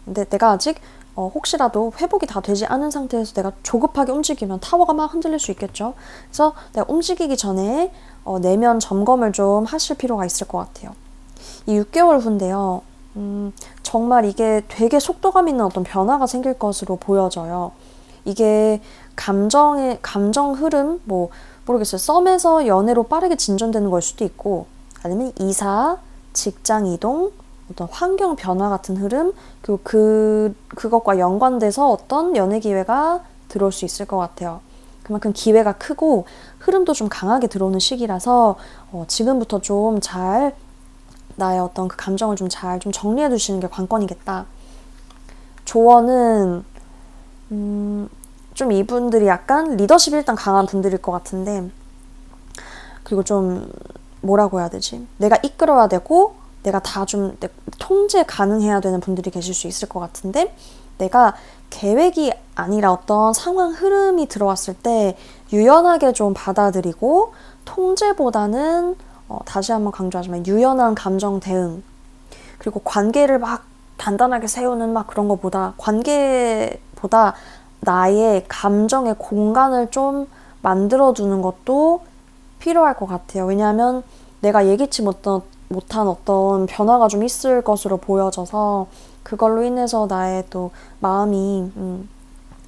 [SPEAKER 1] 근데 내가 아직 혹시라도 회복이 다 되지 않은 상태에서 내가 조급하게 움직이면 타워가 막 흔들릴 수 있겠죠. 그래서 내가 움직이기 전에 내면 점검을 좀 하실 필요가 있을 것 같아요. 이 6개월 후인데요. 정말 이게 되게 속도감 있는 어떤 변화가 생길 것으로 보여져요. 이게 감정 흐름, 뭐 모르겠어요. 썸에서 연애로 빠르게 진전되는 걸 수도 있고, 아니면 이사, 직장 이동, 어떤 환경 변화 같은 흐름, 그리고 그것과 연관돼서 어떤 연애 기회가 들어올 수 있을 것 같아요. 그만큼 기회가 크고 흐름도 좀 강하게 들어오는 시기라서 지금부터 좀 잘 나의 어떤 그 감정을 좀 잘 좀 정리해 두시는 게 관건이겠다. 조언은 좀 이분들이 약간 리더십이 일단 강한 분들일 것 같은데, 그리고 좀 뭐라고 해야 되지? 내가 이끌어야 되고 내가 다 좀 통제 가능해야 되는 분들이 계실 수 있을 것 같은데, 내가 계획이 아니라 어떤 상황 흐름이 들어왔을 때 유연하게 좀 받아들이고, 통제보다는 다시 한번 강조하지만 유연한 감정 대응, 그리고 관계를 막 단단하게 세우는 막 그런 거보다 관계보다 나의 감정의 공간을 좀 만들어두는 것도 필요할 것 같아요. 왜냐하면 내가 예기치 못한 어떤 변화가 좀 있을 것으로 보여져서 그걸로 인해서 나의 또 마음이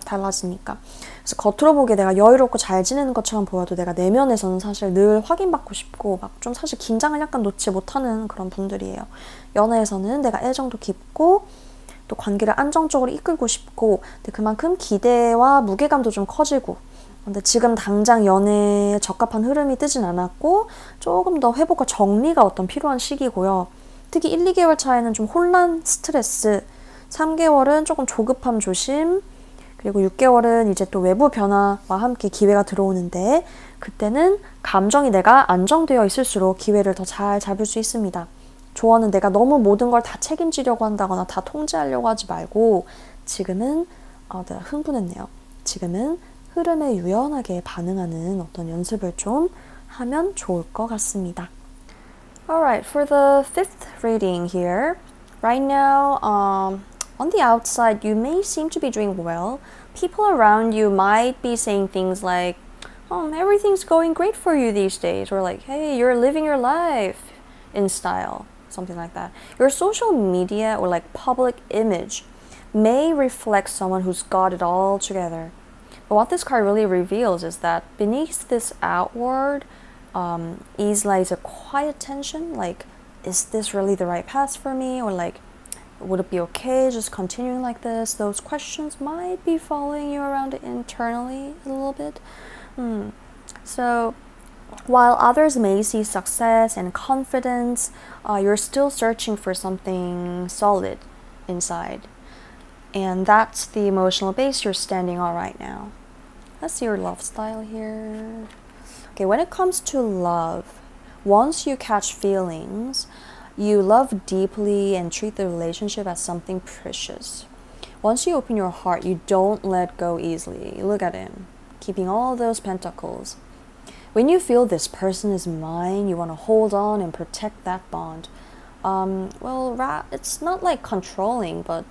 [SPEAKER 1] 달라지니까. 그래서 겉으로 보기에 내가 여유롭고 잘 지내는 것처럼 보여도 내가 내면에서는 사실 늘 확인받고 싶고 막 좀 사실 긴장을 약간 놓지 못하는 그런 분들이에요. 연애에서는 내가 애정도 깊고 또 관계를 안정적으로 이끌고 싶고, 근데 그만큼 기대와 무게감도 좀 커지고, 근데 지금 당장 연애에 적합한 흐름이 뜨진 않았고 조금 더 회복과 정리가 어떤 필요한 시기고요. 특히 1, 2개월 차에는 좀 혼란, 스트레스, 3개월은 조금 조급함, 조심, 그리고 6개월은 이제 또 외부 변화와 함께 기회가 들어오는데 그때는 감정이 내가 안정되어 있을수록 기회를 더 잘 잡을 수 있습니다. 조언은 내가 너무 모든 걸 다 책임지려고 한다거나 다 통제하려고 하지 말고 지금은 내가 흥분했네요. 지금은 흐름에 유연하게 반응하는 어떤 연습을 좀 하면 좋을 것 같습니다. Alright, for the fifth reading here, right now, on the outside, you may seem to be doing well. People around you might be saying things like, everything's going great for you these days, or like, hey, you're living your life in style, something like that. Your social media or like public image may reflect someone who's got it all together. But what this card really reveals is that beneath this outward lies a quiet tension, like, is this really the right path for me? Or like, would it be okay just continuing like this? Those questions might be following you around internally a little bit. So while others may see success and confidence, you're still searching for something solid inside. And that's the emotional base you're standing on right now. Let's see your love style here. Okay, when it comes to love, once you catch feelings, you love deeply and treat the relationship as something precious. Once you open your heart, you don't let go easily. Look at him, keeping all those pentacles. When you feel this person is mine, you want to hold on and protect that bond. It's not like controlling, but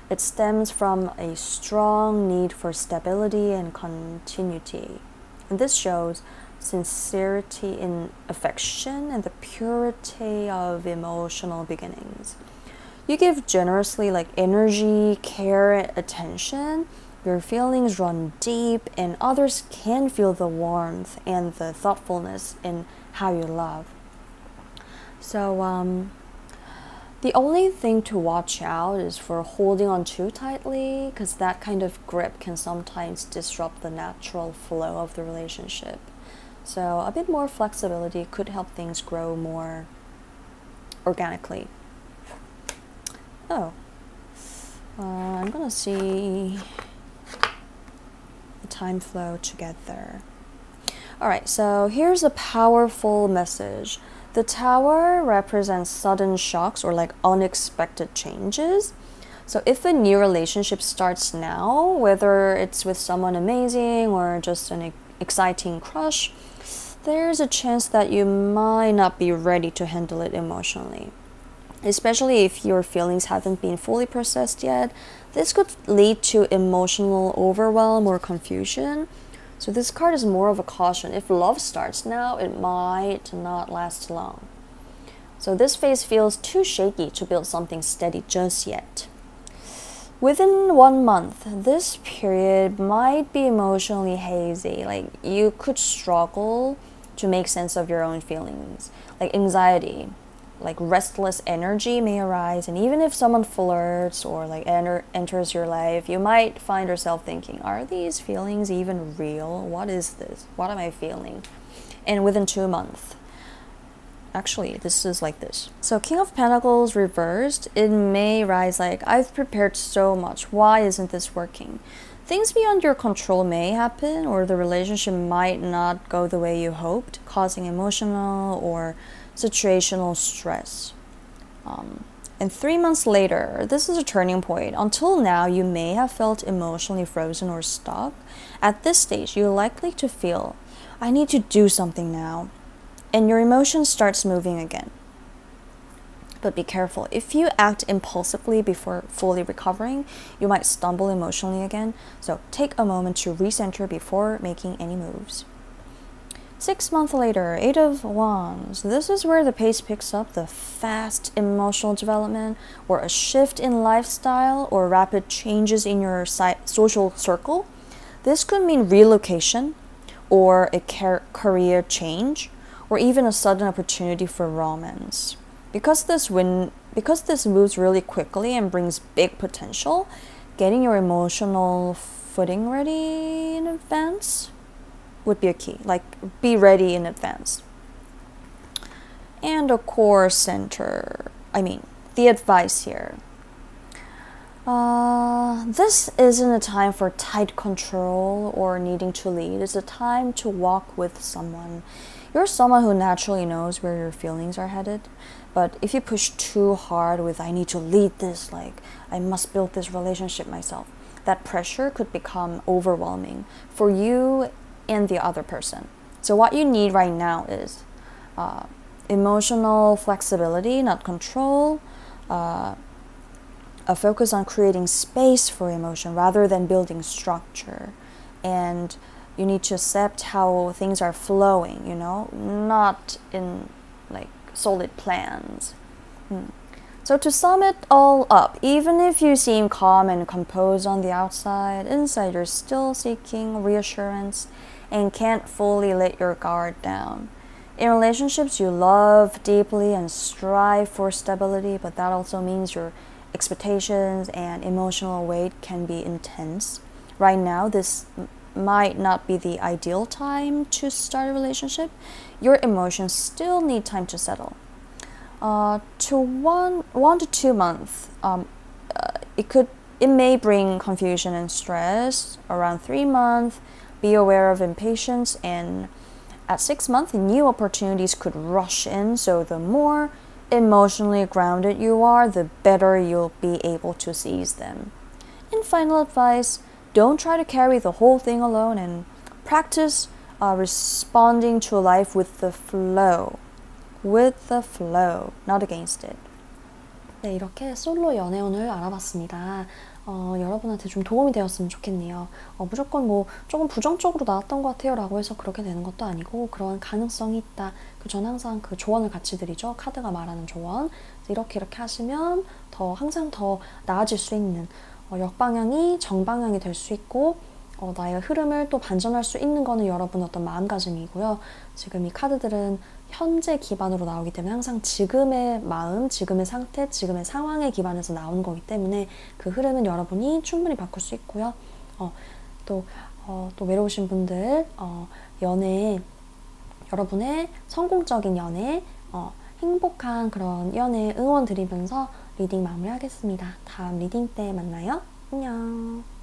[SPEAKER 1] it stems from a strong need for stability and continuity. And this shows sincerity in affection and the purity of emotional beginnings. You give generously, like energy, care, attention. Your feelings run deep, and others can feel the warmth and the thoughtfulness in how you love. So, the only thing to watch out is for holding on too tightly, because that kind of grip can sometimes disrupt the natural flow of the relationship. So a bit more flexibility could help things grow more organically. I'm gonna see the time flow together. Alright, so here's a powerful message. The Tower represents sudden shocks or like unexpected changes. So if a new relationship starts now, whether it's with someone amazing or just an exciting crush, there's a chance that you might not be ready to handle it emotionally. Especially if your feelings haven't been fully processed yet, this could lead to emotional overwhelm or confusion. So this card is more of a caution. If love starts now, it might not last long. So this phase feels too shaky to build something steady just yet. Within 1 month, this period might be emotionally hazy. Like you could struggle to make sense of your own feelings. Like anxiety, like restless energy may arise. And even if someone flirts or like enters your life, you might find yourself thinking, are these feelings even real? What is this? What am I feeling? And within 2 months, actually, this is like this. So King of Pentacles reversed, it may rise like, I've prepared so much. Why isn't this working? Things beyond your control may happen, or the relationship might not go the way you hoped, causing emotional or situational stress. And 3 months later, this is a turning point. Until now, you may have felt emotionally frozen or stuck. At this stage, you're likely to feel, I need to do something now. And your emotion starts moving again. But be careful. If you act impulsively before fully recovering, you might stumble emotionally again. So take a moment to recenter before making any moves. 6 months later, 8 of Wands. This is where the pace picks up, the fast emotional development, or a shift in lifestyle, or rapid changes in your social circle. This could mean relocation, or a career change, or even a sudden opportunity for romance. Because this moves really quickly and brings big potential, getting your emotional footing ready in advance would be a key. Like, be ready in advance. And a core center. the advice here. This isn't a time for tight control or needing to lead. It's a time to walk with someone. You're someone who naturally knows where your feelings are headed. But if you push too hard with, I need to lead this, like, I must build this relationship myself, that pressure could become overwhelming for you and the other person. So what you need right now is emotional flexibility, not control, a focus on creating space for emotion rather than building structure. And you need to accept how things are flowing, not in like solid plans. So to sum it all up, even if you seem calm and composed on the outside, inside you're still seeking reassurance and can't fully let your guard down. In relationships, you love deeply and strive for stability, but that also means your expectations and emotional weight can be intense. Right now, this might not be the ideal time to start a relationship. Your emotions still need time to settle. To 1 to 2 months, it may bring confusion and stress. Around 3 months, be aware of impatience, and at 6 months, new opportunities could rush in. So the more emotionally grounded you are, the better you'll be able to seize them. In final advice, don't try to carry the whole thing alone and practice responding to life with the flow, not against it. 네, 이렇게 솔로 연애운을 알아봤습니다. 여러분한테 좀 도움이 되었으면 좋겠네요. 무조건 뭐 조금 부정적으로 나왔던 것 같아요 라고 해서 그렇게 되는 것도 아니고 그런 가능성이 있다. 저는 항상 그 조언을 같이 드리죠. 카드가 말하는 조언. 이렇게 하시면 항상 더 나아질 수 있는 역방향이 정방향이 될 수 있고 나의 흐름을 또 반전할 수 있는 거는 여러분 어떤 마음가짐이고요. 지금 이 카드들은 현재 기반으로 나오기 때문에 항상 지금의 마음, 지금의 상태, 지금의 상황에 기반해서 나오는 거기 때문에 그 흐름은 여러분이 충분히 바꿀 수 있고요. 또 외로우신 분들 연애, 여러분의 성공적인 연애, 행복한 그런 연애 응원 드리면서 리딩 마무리하겠습니다. 다음 리딩 때 만나요. 안녕.